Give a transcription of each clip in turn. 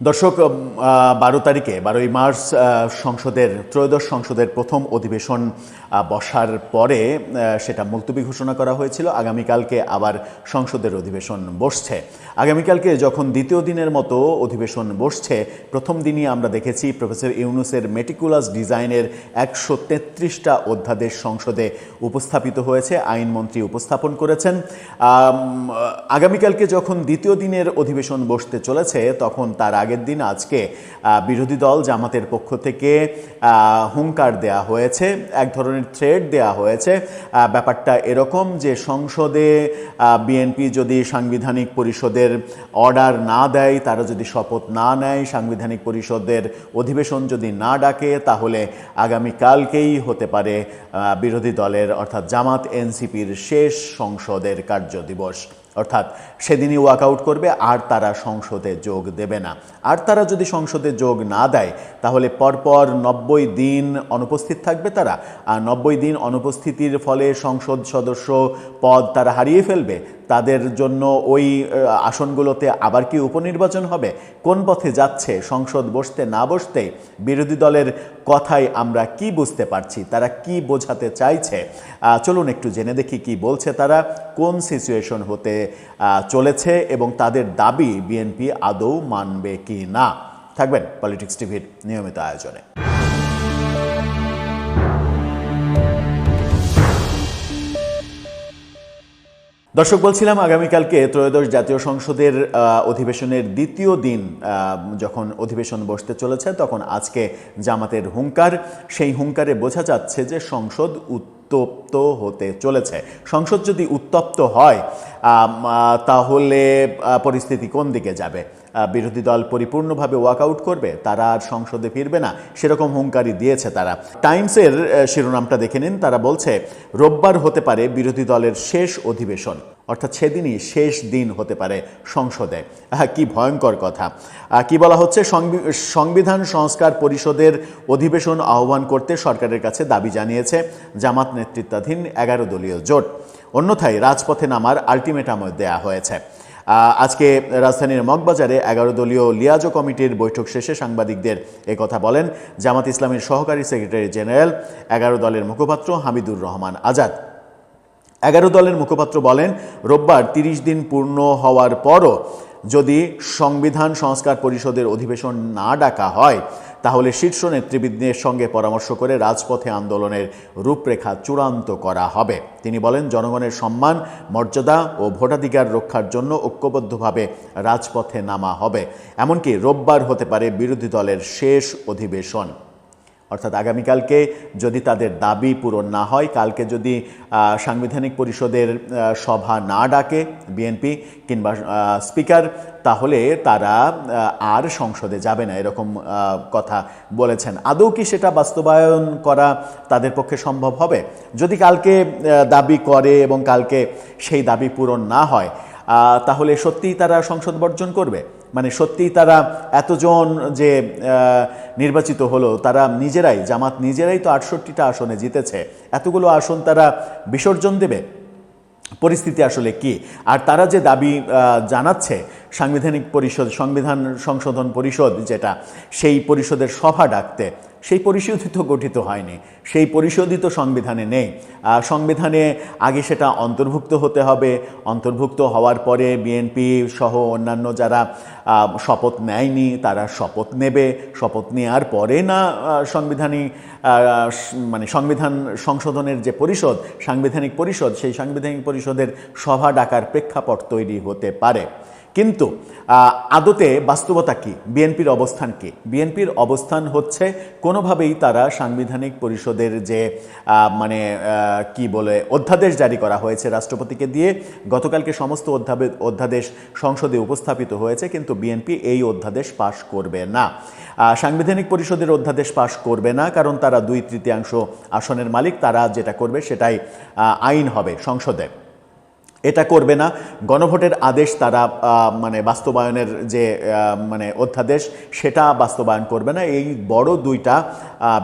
দর্শক, 12 তারিখে 12ই মার্চ সংসদের ত্রয়োদশ সংসদের প্রথম অধিবেশন বসার পরে সেটা মুলতবি ঘোষণা করা হয়েছিল। আগামীকালকে আবার সংসদের অধিবেশন বসছে। আগামীকালকে যখন দ্বিতীয় দিনের মতো অধিবেশন বসছে, প্রথম দিনই আমরা দেখেছি প্রফেসর ইউনূসের মেটিকুলাস ডিজাইনের 133টা অধ্যাদেশ সংসদে উপস্থাপিত হয়েছে, আইনমন্ত্রী উপস্থাপন করেছেন। আগামীকালকে যখন দ্বিতীয় দিনের অধিবেশন বসতে চলেছে, তখন তার আগের দিন আজকে বিরোধী দল জামাতের পক্ষ থেকে হুঙ্কার দেয়া হয়েছে, এক ধরনের থ্রেড দেয়া হয়েছে। ব্যাপারটা এরকম যে সংসদে বিএনপি যদি সাংবিধানিক পরিষদের অর্ডার না দেয়, তারা যদি শপথ না নেয়, সাংবিধানিক পরিষদের অধিবেশন যদি না ডাকে, তাহলে আগামীকালকেই হতে পারে বিরোধী দলের অর্থাৎ জামাত এনসিপির শেষ সংসদের কার্যদিবস। অর্থাৎ সেদিনই ওয়াকআউট করবে, আর তারা সংসদে যোগ দেবে না। আর তারা যদি সংসদে যোগ না দেয়, তাহলে পরপর 90 দিন অনুপস্থিত থাকবে তারা। আর 90 দিন অনুপস্থিতির ফলে সংসদ সদস্য পদ তারা হারিয়ে ফেলবে। তাদের জন্য ওই আসনগুলোতে আবার কি উপনির্বাচন হবে? কোন পথে যাচ্ছে সংসদ বসতে না বসতেই? বিরোধী দলের কথাই আমরা কি বুঝতে পারছি, তারা কি বোঝাতে চাইছে? চলুন একটু জেনে দেখি কি বলছে তারা, কোন সিচুয়েশন হতে চলেছে এবং তাদের দাবি বিএনপি আদৌ মানবে কি না। থাকবেন পলিটিক্স টিভির নিয়মিত আয়োজনে। দর্শক, বলছিলাম আগামীকালকে ত্রয়োদশ জাতীয় সংসদের অধিবেশনের দ্বিতীয় দিন যখন অধিবেশন বসতে চলেছে, তখন আজকে জামাতের হুঙ্কার। সেই হুঙ্কারে বোঝা যাচ্ছে যে সংসদ উত্তপ্ত হতে চলেছে। সংসদ যদি উত্তপ্ত হয়, তাহলে পরিস্থিতি কোন দিকে যাবে? বিরোধী দল পরিপূর্ণভাবে ওয়াকআউট করবে, তারা আর সংসদে ফিরবে না, সেরকম হুঙ্কারি দিয়েছে তারা। টাইমসের শিরোনামটা দেখে নিন, তারা বলছে রোববার হতে পারে বিরোধী দলের শেষ অধিবেশন, অর্থাৎ সেদিনই শেষ দিন হতে পারে সংসদে। কি ভয়ঙ্কর কথা! কি বলা হচ্ছে, সংবিধান সংস্কার পরিষদের অধিবেশন আহ্বান করতে সরকারের কাছে দাবি জানিয়েছে জামাত নেতৃত্বাধীন 11 দলীয় জোট। অন্যথায় রাজপথে নামার আলটিমেটামও দেয়া হয়েছে। আজকে রাজধানীর মগবাজারে 11 দলীয় লিয়াজো কমিটির বৈঠক শেষে সাংবাদিকদের একথা বলেন জামাত ইসলামীর সহকারী সেক্রেটারি জেনারেল 11 দলের মুখপাত্র হামিদুর রহমান আজাদ। 11 দলের মুখপাত্র বলেন, রোববার 30 দিন পূর্ণ হওয়ার পরও যদি সংবিধান সংস্কার পরিষদের অধিবেশন না ডাকা হয়, তাহলে শীর্ষ নেতৃবৃন্দের সঙ্গে পরামর্শ করে রাজপথে আন্দোলনের রূপরেখা চূড়ান্ত করা হবে। তিনি বলেন, জনগণের সম্মান, মর্যাদা ও ভোটাধিকার রক্ষার জন্য ঐক্যবদ্ধভাবে রাজপথে নামা হবে। এমনকি রোববার হতে পারে বিরোধী দলের শেষ অধিবেশন। অর্থাৎ আগামীকালকে যদি তাদের দাবি পূরণ না হয়, কালকে যদি সাংবিধানিক পরিষদের সভা না ডাকে বিএনপি কিংবা স্পিকার, তাহলে তারা আর সংসদে যাবে না, এরকম কথা বলেছেন। আদৌ কি সেটা বাস্তবায়ন করা তাদের পক্ষে সম্ভব হবে? যদি কালকে দাবি করে এবং কালকে সেই দাবি পূরণ না হয়, তাহলে সত্যিই তারা সংসদ বর্জন করবে? মানে সত্যিই তারা এতজন যে নির্বাচিত হলো, তারা নিজেরাই, জামাত নিজেরাই তো 68টা আসনে জিতেছে, এতগুলো আসন তারা বিসর্জন দেবে? পরিস্থিতি আসলে কি? আর তারা যে দাবি জানাচ্ছে সাংবিধানিক পরিষদ, সংবিধান সংশোধন পরিষদ যেটা, সেই পরিষদের সভা ডাকতে, সেই পরিষদই তো গঠিত হয়নি, সেই পরিষদই তো সংবিধানে নেই। সংবিধানে আগে সেটা অন্তর্ভুক্ত হতে হবে, অন্তর্ভুক্ত হওয়ার পরে বিএনপি সহ অন্যান্য যারা শপথ নেয়নি তারা শপথ নেবে, শপথ নেওয়ার পরে না সংবিধান সংশোধনের যে পরিষদ, সাংবিধানিক পরিষদ, সেই সাংবিধানিক পরিষদের সভা ডাকার প্রেক্ষাপট তৈরি হতে পারে। কিন্তু আদতে বাস্তবতা কি? বিএনপির অবস্থান কি? বিএনপির অবস্থান হচ্ছে কোনোভাবেই তারা সাংবিধানিক পরিষদের যে কি বলে অধ্যাদেশ জারি করা হয়েছে রাষ্ট্রপতিকে দিয়ে, গতকালকে সমস্ত অধ্যাদেশ সংসদে উপস্থাপিত হয়েছে, কিন্তু বিএনপি এই অধ্যাদেশ পাশ করবে না। সাংবিধানিক পরিষদের অধ্যাদেশ পাশ করবে না, কারণ তারা 2/3 আসনের মালিক। তারা যেটা করবে সেটাই আইন হবে সংসদে। এটা করবে না। গণভোটের আদেশ তারা মানে বাস্তবায়নের যে মানে অধ্যাদেশ সেটা বাস্তবায়ন করবে না। এই বড় দুইটা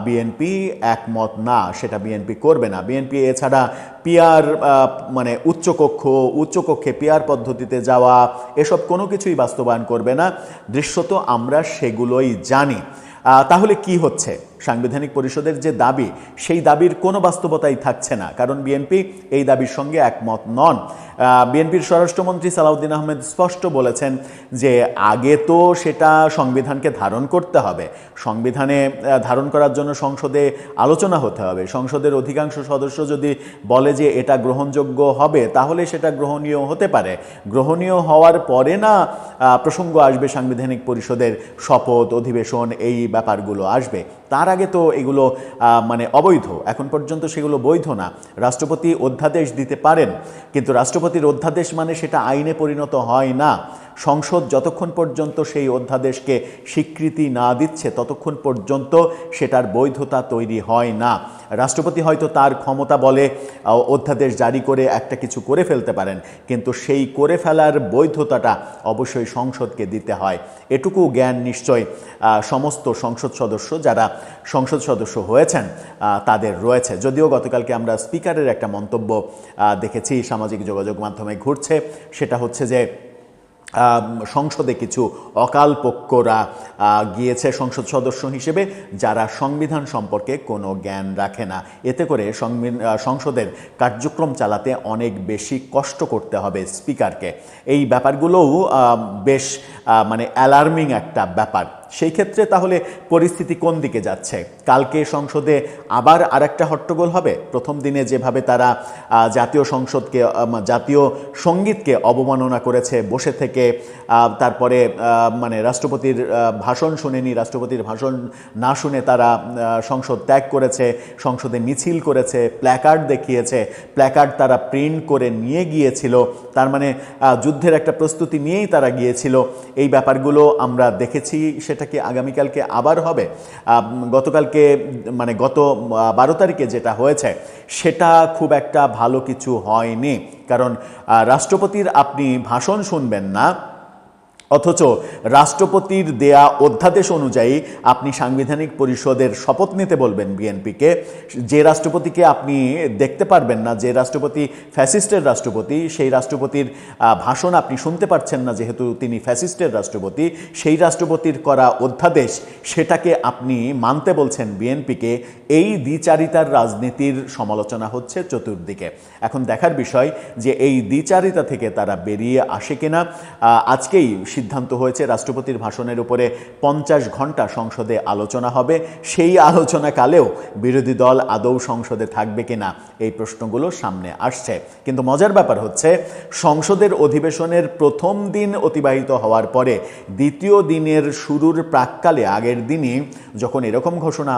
বিএনপি একমত না, সেটা বিএনপি করবে না। বিএনপি এছাড়া পিআর মানে উচ্চকক্ষে পিআর পদ্ধতিতে যাওয়া এসব কোনো কিছুই বাস্তবায়ন করবে না। দৃশ্যত আমরা সেগুলোই জানি। তাহলে কি হচ্ছে? সাংবিধানিক পরিষদের যে দাবি, সেই দাবির কোনো বাস্তবতাই থাকছে না, কারণ বিএনপি এই দাবির সঙ্গে একমত নন। বিএনপির স্বরাষ্ট্রমন্ত্রী সালাউদ্দিন আহমেদ স্পষ্ট বলেছেন যে আগে তো সেটা সংবিধানকে ধারণ করতে হবে, সংবিধানে ধারণ করার জন্য সংসদে আলোচনা হতে হবে। সংসদের অধিকাংশ সদস্য যদি বলে যে এটা গ্রহণযোগ্য হবে, তাহলে সেটা গ্রহণীয় হতে পারে। গ্রহণীয় হওয়ার পরে না প্রসঙ্গ আসবে সাংবিধানিক পরিষদের শপথ, অধিবেশন, এই ব্যাপারগুলো আসবে। তার আগে তো এগুলো মানে অবৈধ, এখন পর্যন্ত সেগুলো বৈধ না। রাষ্ট্রপতি অধ্যাদেশ দিতে পারেন, কিন্তু রাষ্ট্রপতির অধ্যাদেশ মানে সেটা আইনে পরিণত হয় না। সংসদ যতক্ষণ পর্যন্ত সেই অধ্যাদেশকে স্বীকৃতি না দিচ্ছে ততক্ষণ পর্যন্ত সেটার বৈধতা তৈরি হয় না। রাষ্ট্রপতি হয়তো তার ক্ষমতা বলে অধ্যাদেশ জারি করে একটা কিছু করে ফেলতে পারেন, কিন্তু সেই করে ফেলার বৈধতাটা অবশ্যই সংসদকে দিতে হয়। এটুকু জ্ঞান নিশ্চয় সমস্ত সংসদ সদস্য, যারা সংসদ সদস্য হয়েছেন, তাদের রয়েছে। যদিও গতকালকে আমরা স্পিকারের একটা মন্তব্য দেখেছি, সামাজিক যোগাযোগ মাধ্যমে ঘুরছে, সেটা হচ্ছে যে সংসদে কিছু অকালপক্যরা গিয়েছে সংসদ সদস্য হিসেবে, যারা সংবিধান সম্পর্কে কোনো জ্ঞান রাখে না। এতে করে সংসদের কার্যক্রম চালাতে অনেক বেশি কষ্ট করতে হবে স্পিকারকে। এই ব্যাপারগুলোও বেশ মানে অ্যালার্মিং একটা ব্যাপার। সেই ক্ষেত্রে তাহলে পরিস্থিতি কোন দিকে যাচ্ছে? কালকে সংসদে আবার আরেকটা হট্টগোল হবে। প্রথম দিনে যেভাবে তারা জাতীয় সংসদকে, জাতীয় সঙ্গীতকে অবমাননা করেছে বসে থেকে, তারপরে মানে রাষ্ট্রপতির ভাষণ শুনেনি, রাষ্ট্রপতির ভাষণ না শুনে তারা সংসদ ত্যাগ করেছে, সংসদে মিছিল করেছে, প্ল্যাকার্ড দেখিয়েছে, প্ল্যাকার্ড তারা প্রিন্ট করে নিয়ে গিয়েছিল, তার মানে যুদ্ধের একটা প্রস্তুতি নিয়েই তারা গিয়েছিল। এই ব্যাপারগুলো আমরা দেখেছি। সেটা কি আগামীকালকে আবার হবে? গতকালকে মানে গত 12 তারিখে যেটা হয়েছে সেটা খুব একটা ভালো কিছু হয়নি, কারণ রাষ্ট্রপতির আপনি ভাষণ শুনবেন না, অথচ রাষ্ট্রপতির দেয়া অধ্যাদেশ অনুযায়ী আপনি সাংবিধানিক পরিষদের শপথ নিতে বলবেন বিএনপিকে। যে রাষ্ট্রপতিকে আপনি দেখতে পারবেন না, যে রাষ্ট্রপতি ফ্যাসিস্টের রাষ্ট্রপতি, সেই রাষ্ট্রপতির ভাষণ আপনি শুনতে পারছেন না যেহেতু তিনি ফ্যাসিস্টের রাষ্ট্রপতি, সেই রাষ্ট্রপতির করা অধ্যাদেশ সেটাকে আপনি মানতে বলছেন বিএনপিকে। এই দ্বিচারিতার রাজনীতির সমালোচনা হচ্ছে চতুর্দিকে। এখন দেখার বিষয় যে এই দ্বিচারিতা থেকে তারা বেরিয়ে আসে কিনা। আজকেই সিদ্ধান্ত হয়েছে রাষ্ট্রপতির ভাষণের উপরে 50 ঘন্টা সংসদে আলোচনা হবে। সেই আলোচনাকালেও বিরোধী দল আদৌ সংসদে থাকবে কিনা এই প্রশ্নগুলো সামনে আসছে। কিন্তু মজার ব্যাপার হচ্ছে, সংসদের অধিবেশনের প্রথম দিন অতিবাহিত হওয়ার পরে দ্বিতীয় দিনের শুরুর প্রাক্কালে, আগের দিনই যখন এরকম ঘোষণা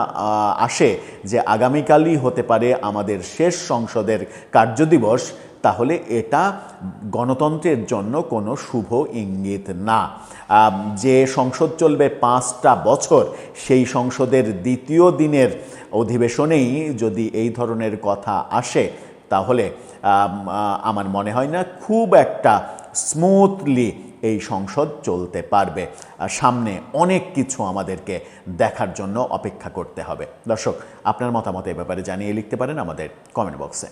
আসে যে আগামীকালই হতে পারে আমাদের শেষ সংসদের কার্যদিবস, তাহলে এটা গণতন্ত্রের জন্য কোনো শুভ ইঙ্গিত না। যে সংসদ চলবে 5টা বছর, সেই সংসদের দ্বিতীয় দিনের অধিবেশনেই যদি এই ধরনের কথা আসে, তাহলে আমার মনে হয় না খুব একটা স্মুথলি এই সংসদ চলতে পারবে। সামনে অনেক কিছু আমাদেরকে দেখার জন্য অপেক্ষা করতে হবে। দর্শক, আপনার মতামত এ ব্যাপারে জানিয়ে লিখতে পারেন আমাদের কমেন্ট বক্সে।